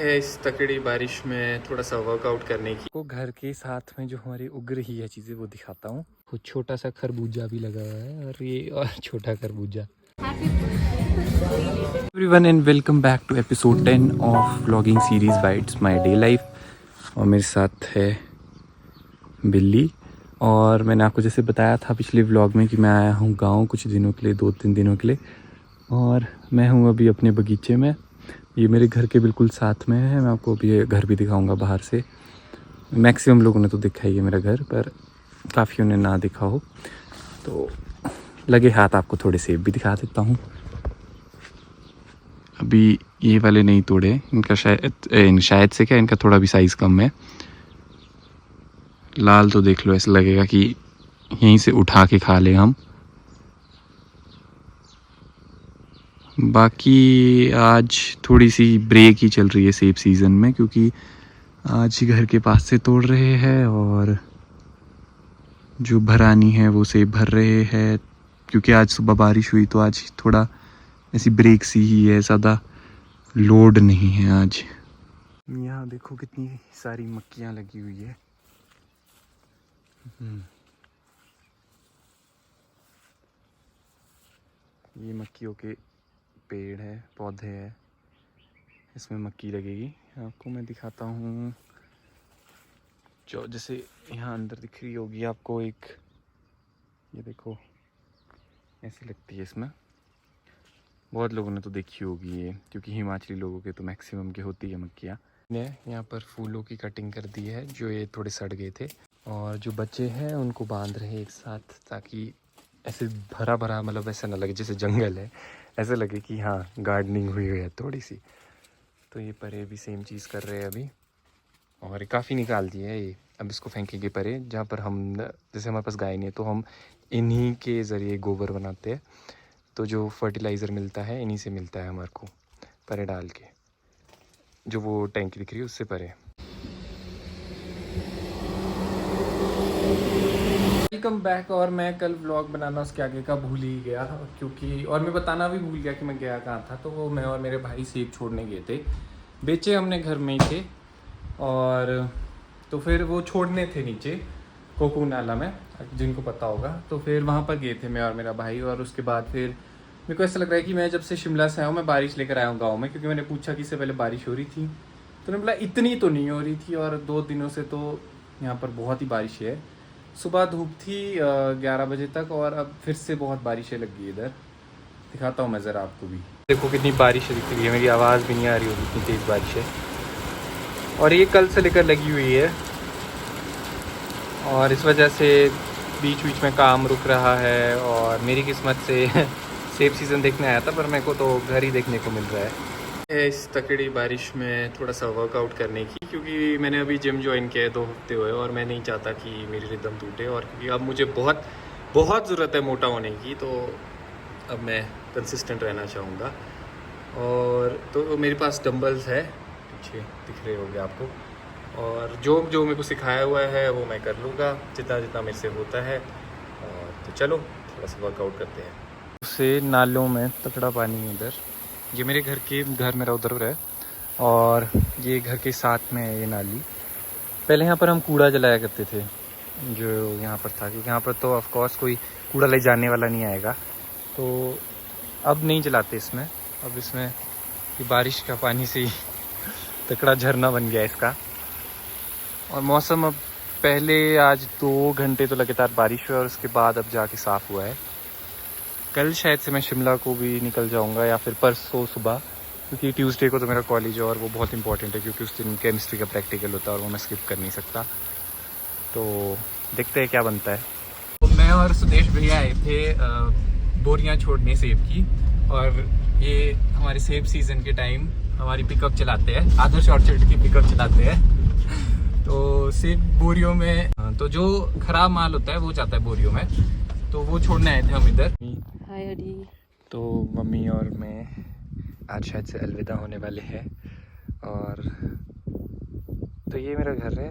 इस तकड़ी बारिश में थोड़ा सा वर्कआउट करने की को घर के साथ में जो हमारी उग रही है चीज़ें वो दिखाता हूँ। कुछ छोटा सा खरबूजा भी लगा हुआ है और ये और छोटा खरबूजा। Everyone and welcome back to episode 10 of vlogging series bytes my day life. और मेरे साथ है बिल्ली। और मैंने आपको जैसे बताया था पिछले व्लॉग में कि मैं आया हूँ गाँव कुछ दिनों के लिए, 2-3 दिनों के लिए। और मैं हूँ अभी अपने बगीचे में। ये मेरे घर के बिल्कुल साथ में है। मैं आपको अभी घर भी दिखाऊंगा बाहर से। मैक्सिमम लोगों ने तो देखा ही है मेरा घर, पर काफ़ियों ने ना देखा हो तो लगे हाथ आपको थोड़े सेब भी दिखा देता हूँ। अभी ये वाले नहीं तोड़े, इनका शायद से क्या इनका थोड़ा भी साइज़ कम है। लाल तो देख लो, ऐसा लगेगा कि यहीं से उठा के खा ले हम। बाकी आज थोड़ी सी ब्रेक ही चल रही है सेब सीज़न में, क्योंकि आज ही घर के पास से तोड़ रहे हैं और जो भरानी है वो सेब भर रहे हैं। क्योंकि आज सुबह बारिश हुई तो आज थोड़ा ऐसी ब्रेक सी ही है, ज़्यादा लोड नहीं है आज। यहाँ देखो कितनी सारी मक्खियाँ लगी हुई है। ये मक्खियों के पेड़ है, पौधे हैं, इसमें मक्खी लगेगी। आपको मैं दिखाता हूँ। जो जैसे यहाँ अंदर दिख रही होगी आपको एक, ये देखो ऐसी लगती है। इसमें बहुत लोगों ने तो देखी होगी ये, क्योंकि हिमाचली लोगों के तो मैक्सिमम की होती है मक्खियाँ। ने यहाँ पर फूलों की कटिंग कर दी है जो ये थोड़े सड़ गए थे, और जो बच्चे हैं उनको बांध रहे हैं एक साथ, ताकि ऐसे भरा भरा मतलब ऐसा ना लगे जैसे जंगल है, ऐसे लगे कि हाँ गार्डनिंग हुई है थोड़ी सी। तो ये परे भी सेम चीज़ कर रहे हैं अभी, और काफ़ी निकाल दिए है ये। अब इसको फेंकेंगे परे, जहाँ पर हम, जैसे हमारे पास गाय नहीं है तो हम इन्हीं के ज़रिए गोबर बनाते हैं। तो जो फर्टिलाइज़र मिलता है इन्हीं से मिलता है हमारे को, परे डाल के। जो वो टैंकी दिख रही है उससे परे। Welcome back. और मैं कल व्लॉग बनाना उसके आगे का भूल ही गया, क्योंकि और मैं बताना भी भूल गया कि मैं गया कहाँ था। तो वो मैं और मेरे भाई सेब छोड़ने गए थे। बेचे हमने घर में ही थे, और तो फिर वो छोड़ने थे नीचे कोकू नाला में, जिनको पता होगा। तो फिर वहाँ पर गए थे मैं और मेरा भाई। और उसके बाद फिर मेरे को ऐसा लग रहा है कि मैं जब से शिमला से आया हूँ मैं बारिश लेकर आया हूँ गाँव में, क्योंकि मैंने पूछा कि इससे पहले बारिश हो रही थी, तो उन्होंने बोला इतनी तो नहीं हो रही थी। और 2 दिनों से तो यहाँ पर बहुत ही बारिश है। सुबह धूप थी 11 बजे तक, और अब फिर से बहुत बारिशें लग गई इधर। दिखाता हूँ मैं ज़रा आपको भी। देखो कितनी बारिश दिख रही है, मेरी आवाज़ भी नहीं आ रही होगी, इतनी तेज़ बारिश है। और ये कल से लेकर लगी हुई है, और इस वजह से बीच बीच में काम रुक रहा है। और मेरी किस्मत से सेब सीज़न देखने आया था, पर मेरे को तो घर ही देखने को मिल रहा है इस तकड़ी बारिश में थोड़ा सा वर्कआउट करने की। क्योंकि मैंने अभी जिम ज्वाइन किया है 2 हफ्ते हुए, और मैं नहीं चाहता कि मेरी रिदम टूटे। और क्योंकि अब मुझे बहुत बहुत ज़रूरत है मोटा होने की, तो अब मैं कंसिस्टेंट रहना चाहूँगा। और तो मेरे पास डंबल्स है, पीछे दिख रहे होंगे आपको। और जो जो मेरे को सिखाया हुआ है वो मैं कर लूँगा, जितना जितना मेरे से होता है। और तो चलो थोड़ा सा वर्कआउट करते हैं। उससे नालों में तकड़ा पानी है इधर। ये मेरे घर मेरा उधर है, और ये घर के साथ में है ये नाली। पहले यहाँ पर हम कूड़ा जलाया करते थे, जो यहाँ पर था, क्योंकि यहाँ पर तो ऑफ कोर्स कोई कूड़ा ले जाने वाला नहीं आएगा। तो अब नहीं जलाते इसमें। अब इसमें ये बारिश का पानी से ही तकड़ा झरना बन गया इसका। और मौसम अब, पहले आज 2 घंटे तो लगातार बारिश हुई, और उसके बाद अब जाके साफ़ हुआ है। कल शायद से मैं शिमला को भी निकल जाऊंगा, या फिर परसों सुबह, क्योंकि ट्यूसडे को तो मेरा कॉलेज है और वो बहुत इंपॉर्टेंट है, क्योंकि उस दिन केमिस्ट्री का प्रैक्टिकल होता है और वो मैं स्किप कर नहीं सकता। तो देखते हैं क्या बनता है। तो मैं और सुदेश भैया आए थे बोरियां छोड़ने सेब की, और ये हमारे सेब सीज़न के टाइम हमारी पिकअप चलाते हैं, आदर्श ऑर्चर्ड की पिकअप चलाते हैं। तो सेब बोरियों में, तो जो ख़राब माल होता है वो जाता है बोरियों में, तो वो छोड़ने आए थे हम इधर। हाय अडी। तो मम्मी और मैं आज शायद से अलविदा होने वाले हैं। और तो ये मेरा घर है,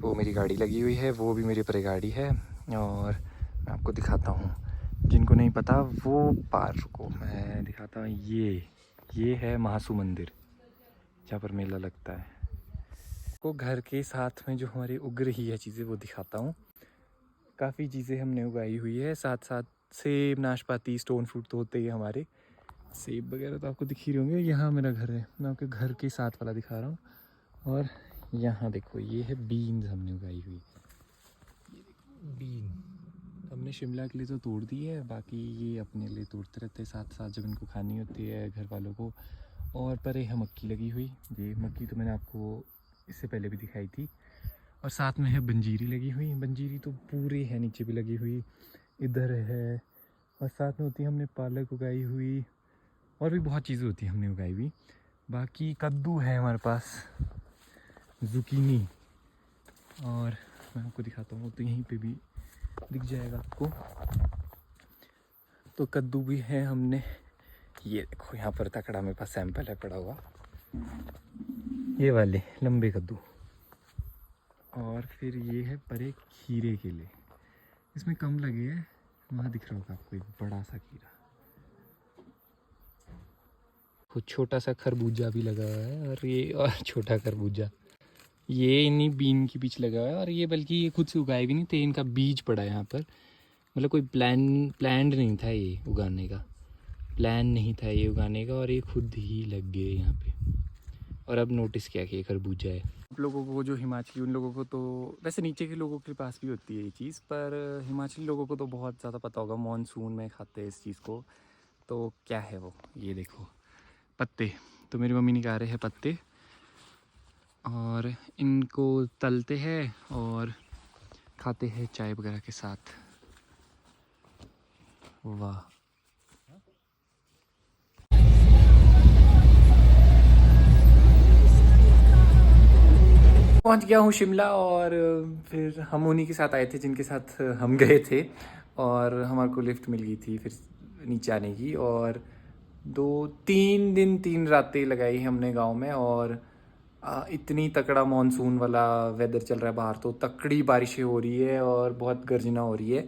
वो मेरी गाड़ी लगी हुई है, वो भी मेरी परे गाड़ी है। और मैं आपको दिखाता हूँ, जिनको नहीं पता वो पार को मैं दिखाता हूँ। ये है महासू मंदिर, यहाँ पर मेला लगता है। को घर के साथ में जो हमारी उग रही है चीज़ें वो दिखाता हूँ। काफ़ी चीज़ें हमने उगाई हुई है, साथ साथ सेब, नाशपाती, स्टोन फ्रूट तो होते ही है हमारे। सेब वगैरह तो आपको दिख ही रहे होंगे। यहाँ मेरा घर है, मैं आपके घर के साथ वाला दिखा रहा हूँ। और यहाँ देखो, ये है बीन्स हमने उगाई हुई। ये देखो बीन हमने शिमला के लिए तो तोड़ दी है, बाकी ये अपने लिए तोड़ते रहते हैं साथ साथ जब इनको खानी होती है घर वालों को। और परे है मक्की लगी हुई। ये मक्की तो मैंने आपको इससे पहले भी दिखाई थी। और साथ में है बंजीरी लगी हुई। बंजीरी तो पूरी है, नीचे भी लगी हुई, इधर है। और साथ में होती है हमने पालक उगाई हुई, और भी बहुत चीज़ें होती हैं हमने उगाई हुई। बाकी कद्दू है हमारे पास, जुकीनी, और मैं आपको दिखाता हूँ तो यहीं पे भी दिख जाएगा आपको। तो कद्दू भी है हमने। ये देखो यहाँ पर तकड़ा मेरे पास सैंपल है पड़ा हुआ, ये वाले लंबे कद्दू। और फिर ये है परे खीरे के लिए, इसमें कम लगे हैं, वहाँ दिख रहा होगा आपको एक बड़ा सा खीरा। कुछ छोटा सा खरबूजा भी लगा हुआ है, और ये और छोटा खरबूजा ये इन्हीं बीन के बीच लगा हुआ है। और ये बल्कि ये खुद से उगाए भी नहीं थे, इनका बीज पड़ा है यहाँ पर। मतलब कोई प्लान्ड नहीं था ये उगाने का, प्लान नहीं था ये उगाने का, और ये खुद ही लग गए यहाँ पे। और अब नोटिस किया कि ये खरबूजा है। आप लोगों को जो हिमाचली, उन लोगों को तो वैसे नीचे के लोगों के पास भी होती है ये चीज़, पर हिमाचली लोगों को तो बहुत ज़्यादा पता होगा, मॉनसून में खाते हैं इस चीज़ को। तो क्या है वो, ये देखो पत्ते। तो मेरी मम्मी निकाल रहे हैं पत्ते, और इनको तलते हैं और खाते हैं चाय वगैरह के साथ। वाह। पहुंच गया हूँ शिमला, और फिर हम उन्हीं के साथ आए थे जिनके साथ हम गए थे। और हमारे को लिफ्ट मिल गई थी फिर नीचे आने की। और 3 दिन 3 रातें लगाई हमने गांव में। और इतनी तकड़ा मॉनसून वाला वेदर चल रहा है बाहर, तो तकड़ी बारिशें हो रही है और बहुत गर्जना हो रही है।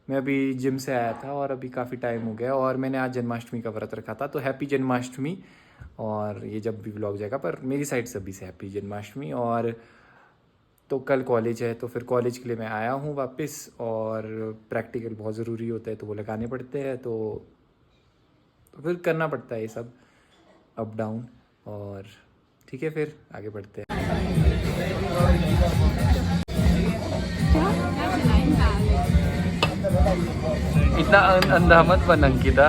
मैं अभी जिम से आया था और अभी काफ़ी टाइम हो गया, और मैंने आज जन्माष्टमी का व्रत रखा था, तो हैप्पी जन्माष्टमी। और ये जब भी व्लॉग जाएगा, पर मेरी साइड से अभी से हैप्पी जन्माष्टमी। और तो कल कॉलेज है, तो फिर कॉलेज के लिए मैं आया हूँ वापस। और प्रैक्टिकल बहुत ज़रूरी होता है तो वो लगाने पड़ते हैं, तो फिर करना पड़ता है ये सब अप डाउन। और ठीक है, फिर आगे बढ़ते हैं। इतना अंधा मत बन अंकिता।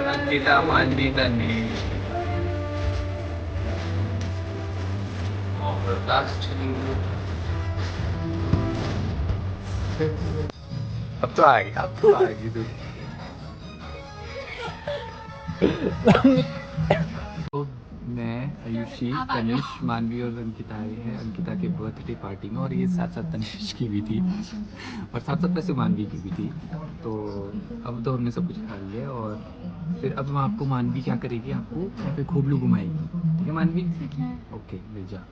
अंकिता मानवी तन्वी अब तो आ गई, अब तो आ गई तू। तो मैं, आयुषी, तनिष, मानवी और अंकिता आए हैं अंकिता के बर्थडे पार्टी में। और ये साथ साथ तनिष की भी थी, और साथ साथ वैसे मानवी की भी थी। तो अब तो हमने सब कुछ खा लिया, और फिर अब मैं आपको, मानवी क्या करेगी, आपको यहाँ पे खोबलू घुमाएगी। ठीक है मानवी? ओके, ले जा।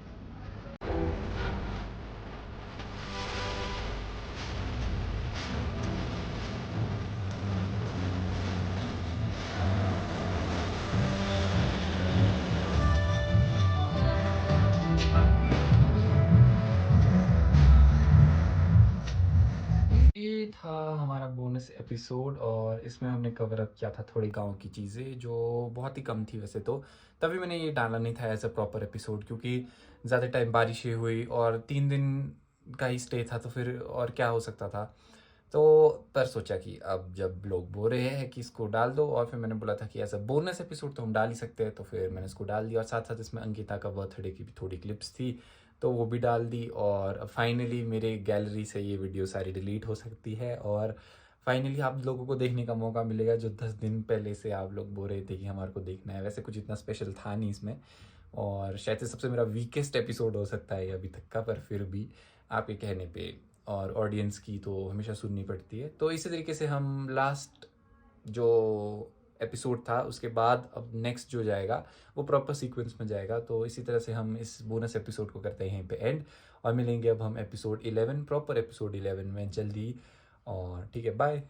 ये था हमारा बोनस एपिसोड, और इसमें हमने कवर अप किया था थोड़ी गांव की चीज़ें जो बहुत ही कम थी वैसे तो। तभी मैंने ये डाला नहीं था एज अ प्रॉपर एपिसोड, क्योंकि ज़्यादा टाइम बारिशें हुई और 3 दिन का ही स्टे था, तो फिर और क्या हो सकता था। तो पर सोचा कि अब जब लोग बोल रहे हैं कि इसको डाल दो, और फिर मैंने बोला था कि एज अ बोनस एपिसोड तो हम डाल ही सकते हैं, तो फिर मैंने इसको डाल दिया। और साथ साथ इसमें अंकिता का बर्थडे की भी थोड़ी क्लिप्स थी, तो वो भी डाल दी। और फाइनली मेरे गैलरी से ये वीडियो सारी डिलीट हो सकती है, और फाइनली आप लोगों को देखने का मौका मिलेगा जो 10 दिन पहले से आप लोग बोल रहे थे कि हमारे को देखना है। वैसे कुछ इतना स्पेशल था नहीं इसमें, और शायद से सबसे मेरा वीकेस्ट एपिसोड हो सकता है अभी तक का, पर फिर भी आपके कहने पे और ऑडियंस की तो हमेशा सुननी पड़ती है। तो इसी तरीके से हम लास्ट जो एपिसोड था उसके बाद अब नेक्स्ट जो जाएगा वो प्रॉपर सीक्वेंस में जाएगा। तो इसी तरह से हम इस बोनस एपिसोड को करते हैं यहीं पे एंड, और मिलेंगे अब हम एपिसोड 11 प्रॉपर एपिसोड 11 में जल्दी। और ठीक है, बाय।